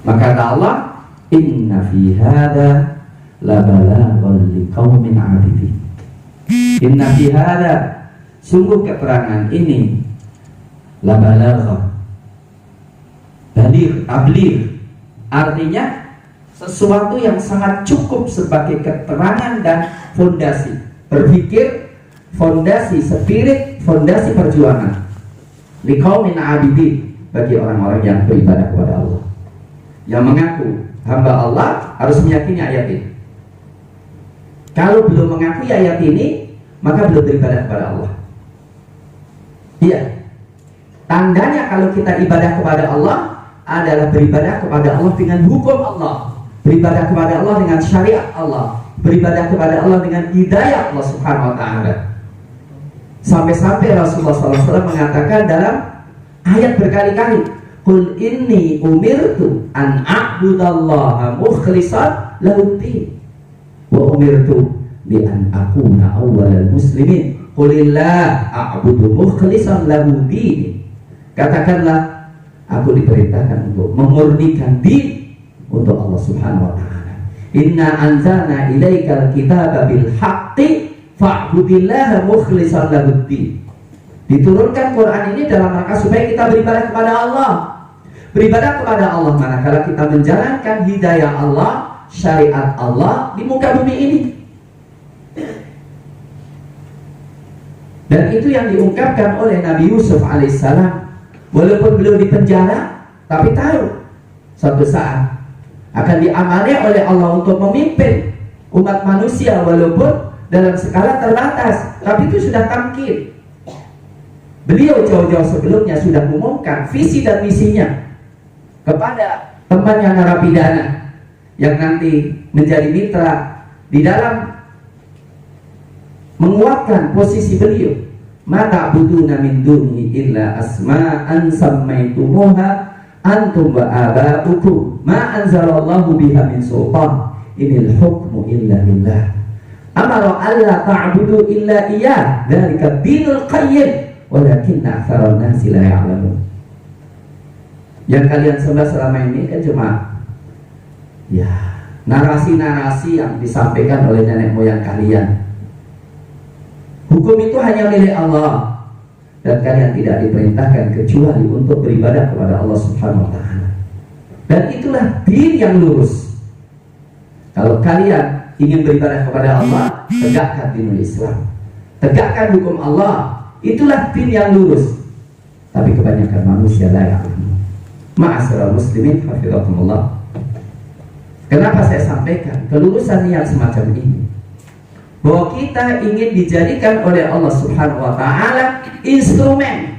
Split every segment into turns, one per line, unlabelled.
Maka kata Allah, inna fi hadza la balaghan liqaumin 'abidin. Inna fi hadza, sungguh keterangan ini, la balaghan, baligh, tabligh, artinya sesuatu yang sangat cukup sebagai keterangan dan fondasi berpikir, fondasi spirit, fondasi perjuangan liqaumin 'abidin, bagi orang-orang yang beribadah kepada Allah, yang mengaku hamba Allah, harus meyakini ayat ini. Kalau belum mengakui ayat ini, maka belum beribadah kepada Allah. Iya, tandanya kalau kita ibadah kepada Allah adalah beribadah kepada Allah dengan hukum Allah, beribadah kepada Allah dengan syariat Allah, beribadah kepada Allah dengan hidayah Allah Subhanahu wa ta'ala. Sampai-sampai Rasulullah SAW mengatakan dalam ayat berkali-kali, qul inni umirtu an a'budallaha mukhlishan lahud-din wa umirtu bi an akuna awwalal muslimin qulillah a'budu mukhlishan lahud-din. Katakanlah, aku diperintahkan untuk memurnikan din untuk Allah Subhanahu wa ta'ala. Inna anzalna ilaikal kitaba bil haqqi fa'budillaha mukhlishan lahud-din. Diturunkan Quran ini dalam rangka supaya kita beribadah kepada Allah. Beribadah kepada Allah manakala kita menjalankan hidayah Allah, syariat Allah di muka bumi ini. Dan itu yang diungkapkan oleh Nabi Yusuf alaihissalam. Walaupun beliau di penjara, tapi tahu suatu saat akan diamali oleh Allah untuk memimpin umat manusia, walaupun dalam skala terbatas, tapi itu sudah tamkin. Beliau jauh-jauh sebelumnya sudah mengumumkan visi dan misinya kepada temannya narapidana yang nanti menjadi mitra di dalam menguatkan posisi beliau. Ma ta'buduna min dunihi illa asma'an sammaitumuha antum wa aba'ukum ma anzalallahu biha min sultan inil hukmu illa lillah amara alla ta'budu illa iyyah dzalika dinul qayyim walakinna aktsaran nasi la ya'lamun. Yang kalian sembah selama ini kan cuma ya narasi-narasi yang disampaikan oleh nenek moyang kalian. Hukum itu hanya milik Allah dan kalian tidak diperintahkan kecuali untuk beribadah kepada Allah Subhanahu wa ta'ala. Dan itulah din yang lurus. Kalau kalian ingin beribadah kepada Allah, tegakkan dinul Islam, tegakkan hukum Allah. Itulah din yang lurus. Tapi kebanyakan manusia layak. Ma'asyiral muslimin hafizakumullah. Kenapa saya sampaikan kelurusan niat semacam ini? Bahwa kita ingin dijadikan oleh Allah Subhanahu wa ta'ala instrumen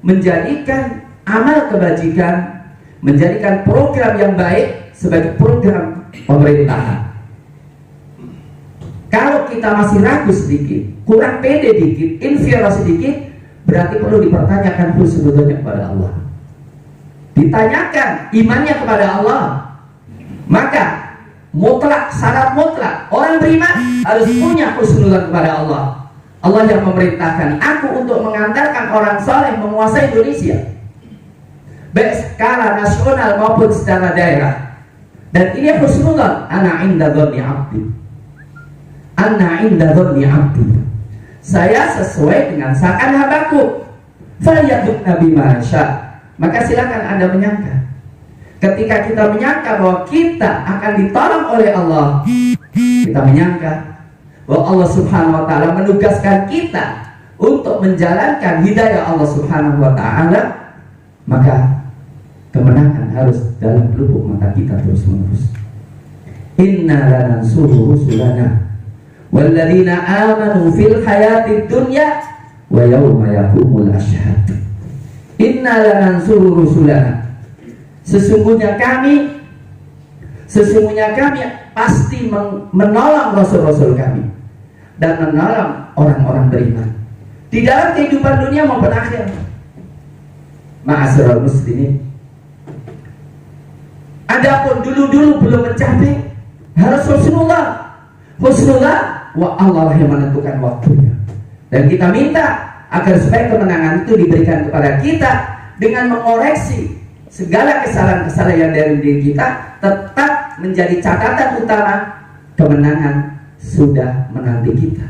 menjadikan amal kebajikan, menjadikan program yang baik sebagai program pemerintahan. Kalau kita masih ragu sedikit, kurang pede dikit, inferior sedikit, berarti perlu dipertanyakan husnuzonnya kepada Allah. Ditanyakan imannya kepada Allah. Maka mutlak, syarat mutlak orang beriman harus punya husnuzon kepada Allah. Allah yang memerintahkan aku untuk mengantarkan orang saleh menguasai Indonesia, baik skala nasional maupun secara daerah. Dan ini husnuzon, ana inda dhanni abdi. Ana inda dhanni abdi. Saya sesuai dengan sangkaan hambaku. Falyaduk nabi masya. Maka silakan Anda menyangka. Ketika kita menyangka bahwa kita akan ditolong oleh Allah, kita menyangka bahwa Allah Subhanahu wa ta'ala menugaskan kita untuk menjalankan hidayah Allah Subhanahu wa ta'ala, maka kemenangan harus dalam lubuk mata kita terus menerus. Inna lanansuru rusulana walladzina amanu fil hayatid dunya wa yawma yaqumul ashhad. Inna lanansuru rusulana, sesungguhnya kami pasti menolong rasul-rasul kami dan menolong orang-orang beriman di dalam kehidupan dunia maupun akhir. Ma'asyiral muslimin, adapun dulu belum mencapai, harus husnullah wa Allah yang menentukan waktunya. Dan kita minta agar supaya kemenangan itu diberikan kepada kita dengan mengoreksi segala kesalahan-kesalahan yang dari diri kita tetap menjadi catatan utama kemenangan sudah menanti kita.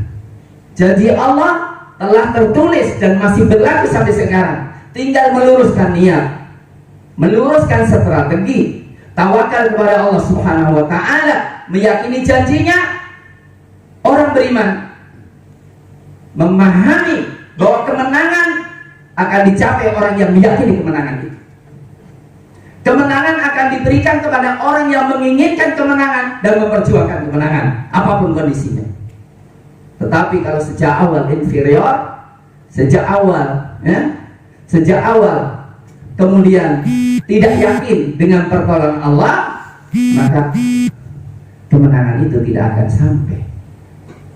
Janji Allah telah tertulis dan masih berlaku sampai sekarang. Tinggal meluruskan niat, meluruskan strategi, tawakal kepada Allah Subhanahu wa taala, meyakini janjinya. Orang beriman memahami bahwa kemenangan akan dicapai orang yang meyakini kemenangan itu. Kemenangan akan diberikan kepada orang yang menginginkan kemenangan dan memperjuangkan kemenangan apapun kondisinya. Tetapi kalau sejak awal inferior, sejak awal kemudian tidak yakin dengan pertolongan Allah, maka kemenangan itu tidak akan sampai.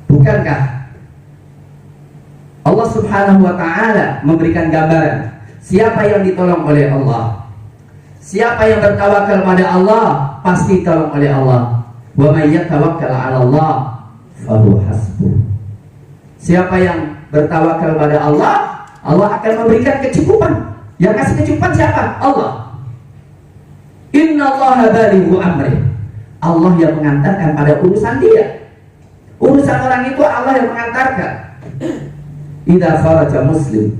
Bukankah Allah Subhanahu wa taala memberikan gambaran siapa yang ditolong oleh Allah? Siapa yang bertawakal pada Allah pasti ditolong oleh Allah. Wa may yatawakkal 'ala Allah fahuwa hasbuh. Siapa yang bertawakal pada Allah, Allah akan memberikan kecukupan. Yang kasih kecukupan siapa? Allah. Innallaha balighu amri. Allah yang mengantarkan pada urusan dia. Urusan orang itu Allah yang mengantarkan. Idza kharaja muslim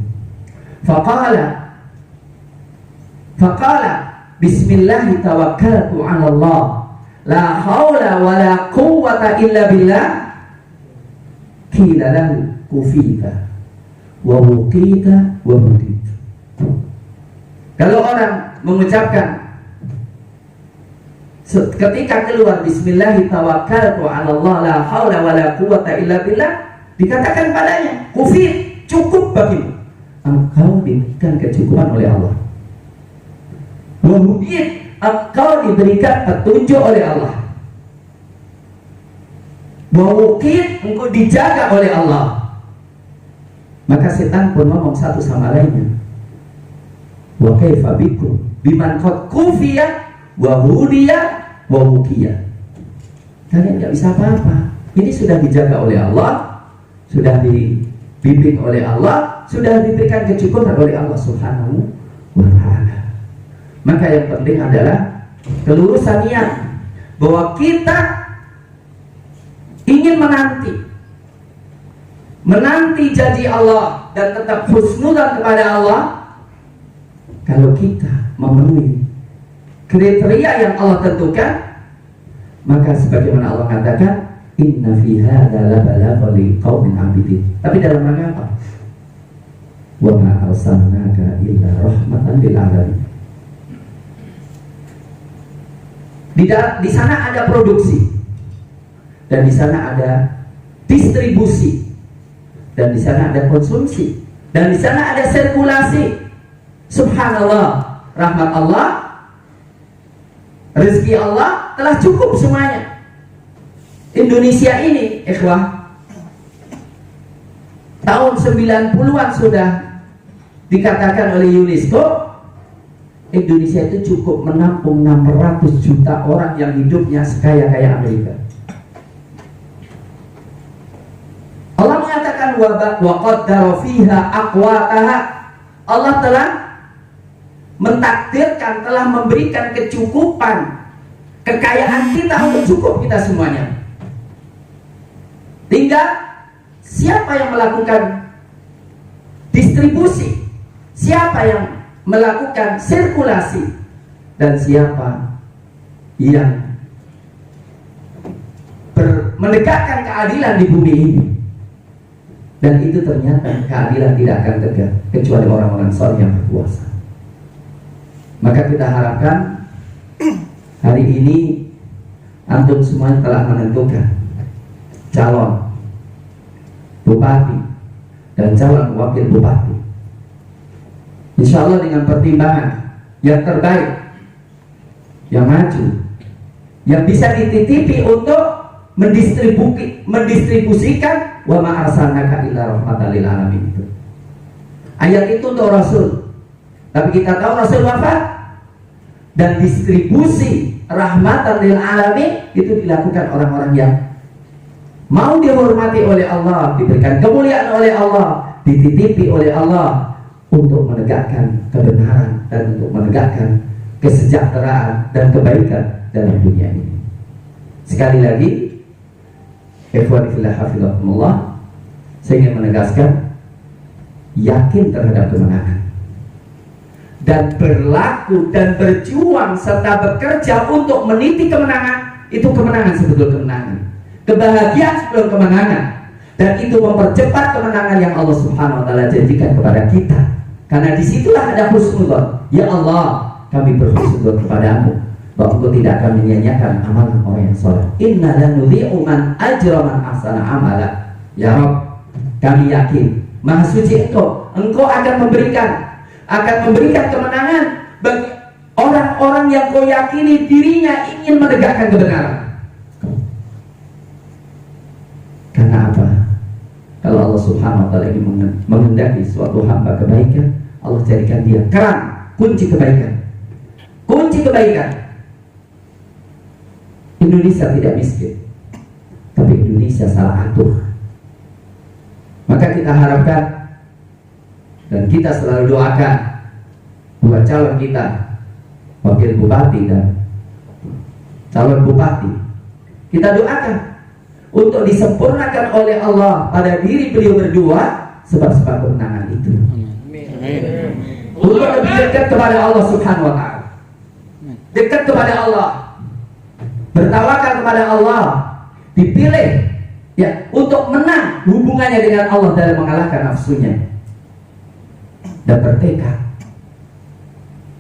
faqala bismillahi tawakkaltu 'ala Allah la haula wala quwwata illa billah qila lahu kufita wa wuqita wa hudit. Kalau orang mengucapkan ketika keluar bismillahi tawakkaltu 'ala Allah la haula wala quwwata illa billah, dikatakan padanya kufit, cukup bagimu, engkau diberikan kecukupan oleh Allah. Wahudiyat, engkau diberikan petunjuk oleh Allah. Wawukit, engkau dijaga oleh Allah. Maka setan pun ngomong satu sama lainnya, wa kaifa bikum biman qad kufiya wa hudiya wa wuqiya. Kalian tidak bisa apa-apa. Ini sudah dijaga oleh Allah, sudah dibimbing oleh Allah, sudah diberikan kecukupan oleh Allah Subhanahu wa ta'ala. Maka yang penting adalah kelurusan niat bahwa kita ingin menanti janji Allah dan tetap husnudzan kepada Allah. Kalau kita memenuhi kriteria yang Allah tentukan, maka sebagaimana Allah katakan, inna fi hadza labalagha liqaumin 'abidin. Tapi dalam rangka apa? Wa ma arsalnaka illa rahmatan lil alamin. Di sana ada produksi, dan di sana ada distribusi, dan di sana ada konsumsi, dan di sana ada sirkulasi. Subhanallah, rahmat Allah, rezeki Allah telah cukup semuanya. Indonesia ini, ikhwah, tahun 90-an sudah dikatakan oleh UNESCO, Indonesia itu cukup menampung 600 juta orang yang hidupnya sekaya-kaya Amerika. Allah mengatakan wa qaddara fiha aqwataha. Allah telah mentakdirkan, telah memberikan kecukupan, kekayaan kita untuk cukup kita semuanya. Tinggal siapa yang melakukan distribusi, siapa yang melakukan sirkulasi, dan siapa yang menegakkan keadilan di bumi ini. Dan itu ternyata keadilan tidak akan tegak kecuali orang-orang soleh yang berkuasa. Maka kita harapkan hari ini antum semua telah menentukan calon bupati dan calon wakil bupati. Insya Allah dengan pertimbangan yang terbaik, yang maju, yang bisa dititipi untuk mendistribusikan wa ma arsalnaka illa rahmatan lil alamin itu. Ayat itu untuk Rasul, tapi kita tahu Rasul wafat, dan distribusi rahmatan lil alamin itu dilakukan orang-orang yang mau dihormati oleh Allah, diberikan kemuliaan oleh Allah, dititipi oleh Allah untuk menegakkan kebenaran dan untuk menegakkan kesejahteraan dan kebaikan dalam dunia ini. Sekali lagi, ikhwani fillah hafizakumullah, saya ingin menegaskan, yakin terhadap kemenangan dan berlaku dan berjuang serta bekerja untuk meniti kemenangan. Itu kemenangan sebelum kemenangan, kebahagiaan sebelum kemenangan, dan itu mempercepat kemenangan yang Allah Subhanahu wa taala janjikan kepada kita. Karena disitulah ada husnuzon. Ya Allah, kami berhusnuzon kepadamu bahwa Engkau tidak akan menyia-nyiakan amalan orang yang soleh. Inna lanudhi'u man ajra man ahsana amala. Ya Rabb, kami yakin Maha suci Engkau akan memberikan kemenangan bagi orang-orang yang Kau yakini dirinya ingin menegakkan kebenaran. Karena apa? Kalau Allah Subhanahu wa taala ingin menghendaki suatu hamba kebaikan, Allah jadikan dia keran, kunci kebaikan. Kunci kebaikan. Indonesia tidak miskin, tapi Indonesia salah atur. Maka kita harapkan dan kita selalu doakan buat calon kita, wakil bupati dan calon bupati, kita doakan untuk disempurnakan oleh Allah pada diri beliau berdua sebab-sebab kemenangan itu. Untuk lebih dekat kepada Allah Subhanahu wa taala, dekat kepada Allah, bertawakal kepada Allah, dipilih ya untuk menang hubungannya dengan Allah dalam mengalahkan nafsunya, dan bertekad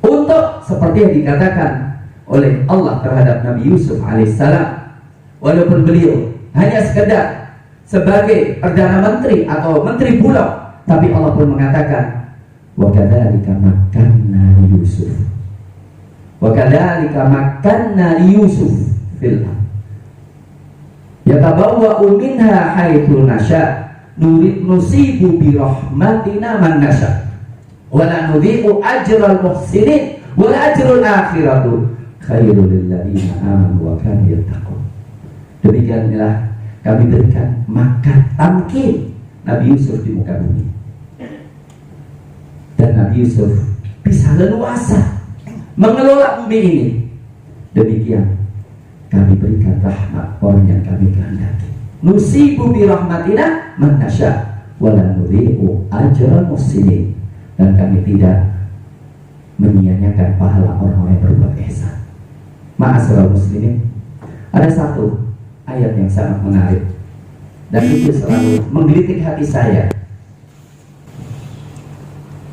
untuk seperti yang dikatakan oleh Allah terhadap Nabi Yusuf alaihissalam, walaupun beliau hanya sekedar sebagai perdana menteri atau menteri bulog, tapi Allah pun mengatakan wa kadzalika makkanna Yusuf, wa kadzalika makkanna Yusuf fil ardh yatabawwa'u minha haitsu nasha nusibu bi rahmatina man nasha wa la nudhi'u ajral muhsinin wa la ajrul akhiratu khairul lil ladzina amanu wa kanu yattaqun. Demikianlah kami berikan makan tamkin Nabi Yusuf di muka bumi, dan Nabi Yusuf bisa leluasa mengelola bumi ini. Demikian kami berikan rahmat orang yang kami kehendaki. Nusibu bi rahmatina man nasya wa la nudhi'u ajral muhsinin, dan kami tidak menyia-nyiakan pahala orang-orang yang berbuat ihsan. Ma'asyiral muslimin, ada satu ayat yang sangat menarik dan itu selalu menggelitik hati saya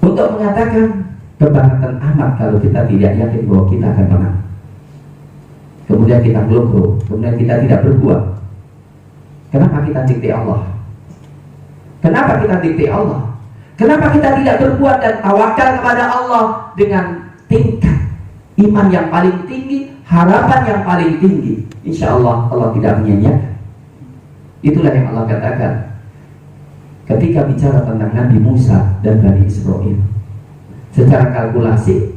untuk mengatakan kebangetan amat kalau kita tidak yakin bahwa kita akan menang. Kemudian kita glogro, kemudian kita tidak berbuat. Kenapa kita dikte Allah? Kenapa kita dikte Allah? Kenapa kita tidak berbuat dan tawakal kepada Allah dengan tingkat iman yang paling tinggi, harapan yang paling tinggi? Insya Allah Allah tidak menyia-nyiakan. Itulah yang Allah katakan ketika bicara tentang Nabi Musa dan Bani Israel. Secara kalkulasi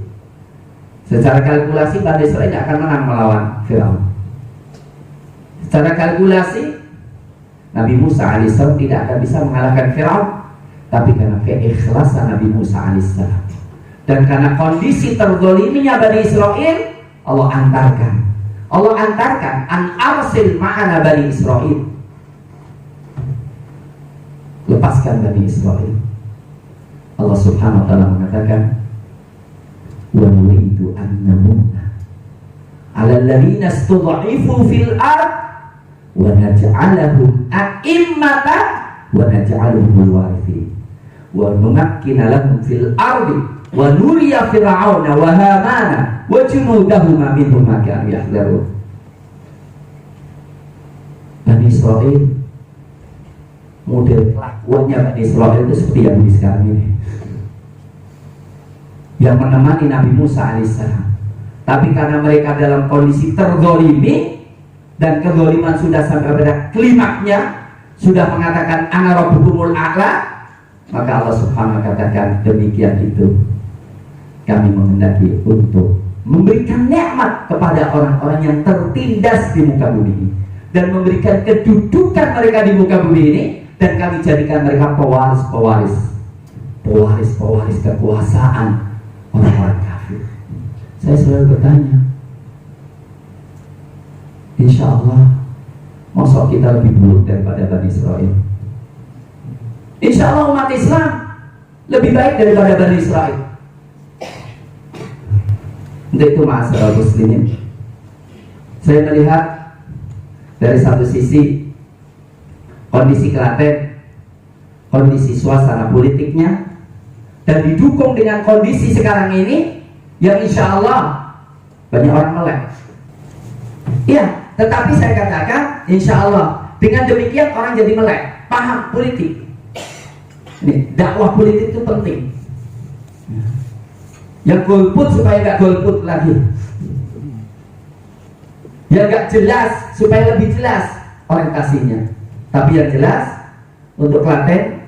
Bani Israel tidak akan menang melawan Firaun. Secara kalkulasi Nabi Musa alaihissalam tidak akan bisa mengalahkan Firaun, tapi karena keikhlasan Nabi Musa alaihissalam dan karena kondisi terzoliminya Bani Israel, Allah antarkan an arsil ma'ana Bani Israel, lepaskan Bani Israel. Allah Subhanahu wa taala mengatakan wa nuridu an namunna 'ala alladziina istud'ifu fil ard wa naj'alahum a'immatan wa naj'aluhum warithin wa numakkina lahum fil ardi wa nuriya fir'auna wa hamana wa junudahuma minhum ma kanu yahdharun. Bani Israel, model kelakuannya Bani Israel itu seperti yang di sekarang ini, yang menemani Nabi Musa alaihissalam. Tapi karena mereka dalam kondisi terzolimi dan kezoliman sudah sampai pada klimaknya, sudah mengatakan ana rabbukumul a'la, maka Allah Subhanahu wa taala katakan demikian itu kami menghendaki untuk memberikan nikmat kepada orang-orang yang tertindas di muka bumi ini dan memberikan kedudukan mereka di muka bumi ini, dan kami jadikan mereka pewaris kekuasaan orang-orang kafir. Saya selalu bertanya, insya Allah masa kita lebih buruk daripada Bani Israel? Insya Allah umat Islam lebih baik daripada Bani Israel. Untuk itu masalah muslimin, saya melihat dari satu sisi kondisi Klaten, kondisi suasana politiknya, dan didukung dengan kondisi sekarang ini yang insya Allah banyak orang melek. Iya, tetapi saya katakan insya Allah dengan demikian orang jadi melek, paham politik. Ini dakwah politik itu penting. Yang golput supaya nggak golput lagi, yang nggak jelas supaya lebih jelas orientasinya. Tapi yang jelas untuk Klaten,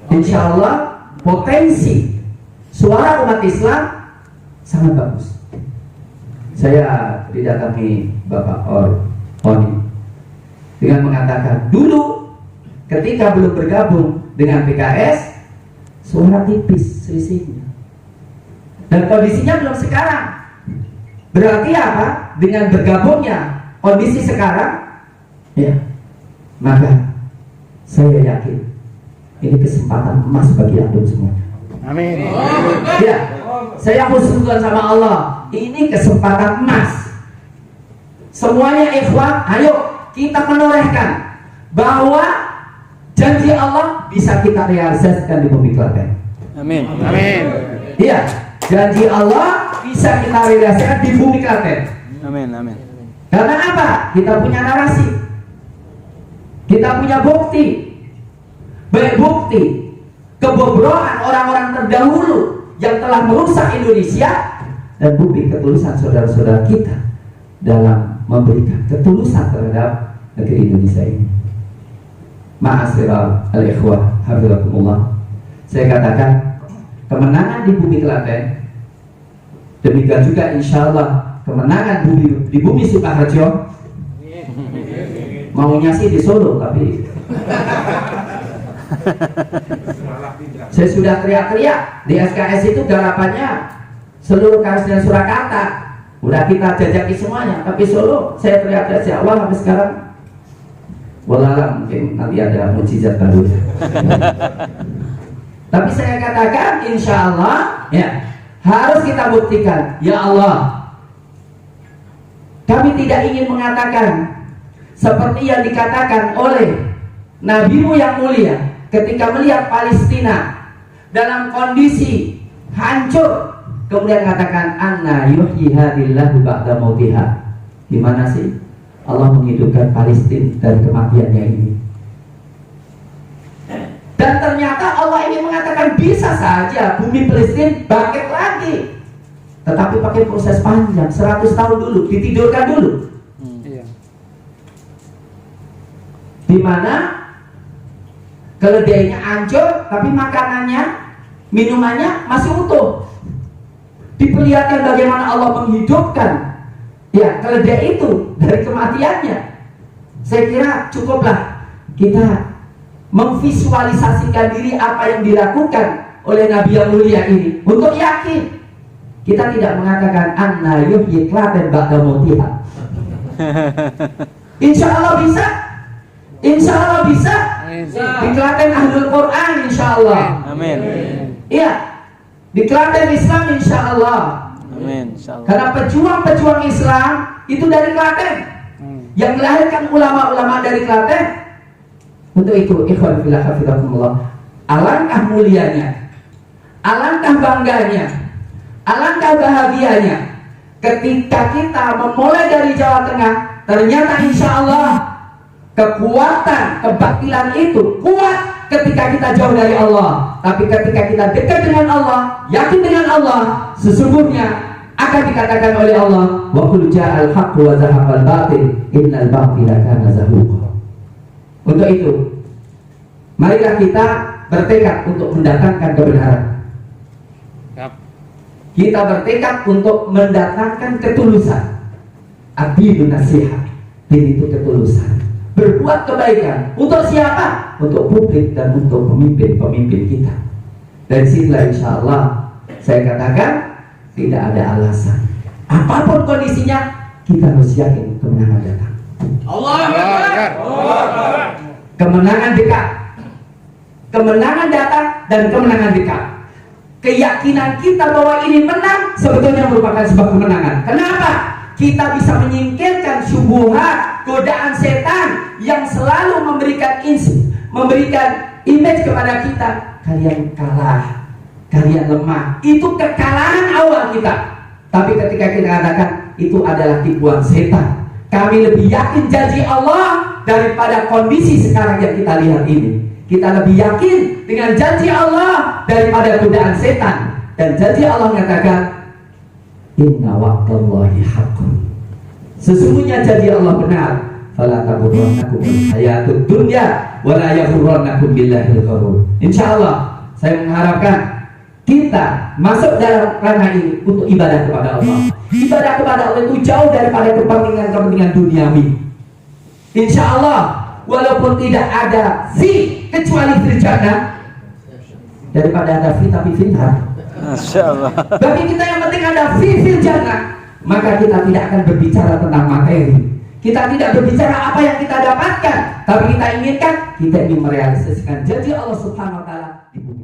insya Allah potensi suara umat Islam sangat bagus. Saya didatangi Bapak Oni dengan mengatakan dulu ketika belum bergabung dengan PKS suara tipis selisihnya, dan kondisinya belum sekarang. Berarti apa? Dengan bergabungnya kondisi sekarang, ya, maka saya yakin ini kesempatan emas bagi antum semuanya. Amin. Ya, saya khususkan sama Allah, ini kesempatan emas. Semuanya ikhwan, ayo kita menorehkan bahwa janji Allah bisa kita realisasikan di bumi Klaten. Amin. Amin. Iya, janji Allah bisa kita realisasikan di bumi Klaten. Amin. Amin. Karena apa? Kita punya narasi, kita punya bukti, baik bukti kebobrokan orang-orang terdahulu yang telah merusak Indonesia, dan bukti ketulusan saudara-saudara kita dalam memberikan ketulusan terhadap negeri Indonesia ini. Ma'asyiral al-ikhwah hafizakumullah, saya katakan kemenangan di bumi Klaten, demikian juga insya Allah kemenangan di bumi Sukaharjo. Maunya sih di Solo, tapi saya sudah teriak-teriak di SKS itu garapannya seluruh Kars dan Surakarta, udah kita jajaki semuanya. Tapi Solo saya teriak-teriak sejak awal sampai sekarang. Wallahualam, mungkin nanti ada mujizat baru. Tapi saya katakan insya Allah, ya, harus kita buktikan. Ya Allah, kami tidak ingin mengatakan seperti yang dikatakan oleh Nabi-Mu yang mulia ketika melihat Palestina dalam kondisi hancur, kemudian katakan anna yuhyi hadillahu ba'da mautiha. Gimana sih Allah menghidupkan Palestina dari kematiannya ini? Dan ternyata Allah ingin mengatakan bisa saja bumi Palestina bangkit lagi, tetapi pakai proses panjang, 100 tahun dulu, ditidurkan dulu. Di mana keledainya hancur, tapi makanannya, minumannya masih utuh. Diperlihatkan bagaimana Allah menghidupkan, ya, keledai itu dari kematiannya. Saya kira cukuplah kita memvisualisasikan diri apa yang dilakukan oleh Nabi yang mulia ini untuk yakin. Kita tidak mengatakan anna yuhyi Klaten ba'da mautiha. Insya Allah bisa. Insya Allah bisa. Di Klaten Ahlul Quran insya Allah. Amin. Iya, di Klaten Islam insya Allah. Amin. Karena pejuang-pejuang Islam itu dari Klaten, yang melahirkan ulama-ulama dari Klaten. Untuk itu, ikhwan fillah hafizakumullah, alangkah mulianya, alangkah bangganya, alangkah bahagianya ketika kita memulai dari Jawa Tengah. Ternyata insya Allah kekuatan kebatilan itu kuat ketika kita jauh dari Allah. Tapi ketika kita dekat dengan Allah, yakin dengan Allah, sesungguhnya akan dikatakan oleh Allah, wa qul ja'al haqqu wa zahaqal batil innal batila kana zahuqa. Untuk itu, marilah kita bertekad untuk mendatangkan kebenaran. Kita bertekad untuk mendatangkan ketulusan. Ad-dinu nasihat. Din itu ketulusan. Berbuat kebaikan. Untuk siapa? Untuk publik dan untuk pemimpin-pemimpin kita. Dari sinilah insya Allah saya katakan Tidak ada alasan. Apapun kondisinya, kita harus yakin kemenangan datang.
Allahu Akbar.
Kemenangan dekat. Kemenangan datang dan kemenangan dekat. Keyakinan kita bahwa ini menang sebetulnya merupakan sebuah kemenangan. Kenapa? Kita bisa menyingkirkan syubhat, godaan setan yang selalu memberikan image kepada kita. Kalian kalah, kalian lemah. Itu kekalahan awal kita. Tapi ketika kita katakan itu adalah tipuan setan, kami lebih yakin janji Allah daripada kondisi sekarang yang kita lihat ini. Kita lebih yakin dengan janji Allah daripada godaan setan. Dan janji Allah mengatakan, inna wa'dallahi haqqun. Sesungguhnya janji Allah benar. Fala taghurrannakumul hayatud dunya wa la yaghurrannakum billahil ghurur. Insyaallah saya mengharapkan kita masuk dalam ranah ini untuk ibadah kepada Allah. Ibadah kepada Allah itu jauh daripada kepentingan-kepentingan duniawi. Insyaallah walaupun tidak ada fi kecuali fil jannah, daripada ada fi tapi finha.
Masyaallah.
Bagi kita yang penting ada fi fil jannah, maka kita tidak akan berbicara tentang materi. Kita tidak berbicara apa yang kita dapatkan, tapi kita inginkan, kita ingin merealisasikan janji Allah Subhanahu wa taala di bumi.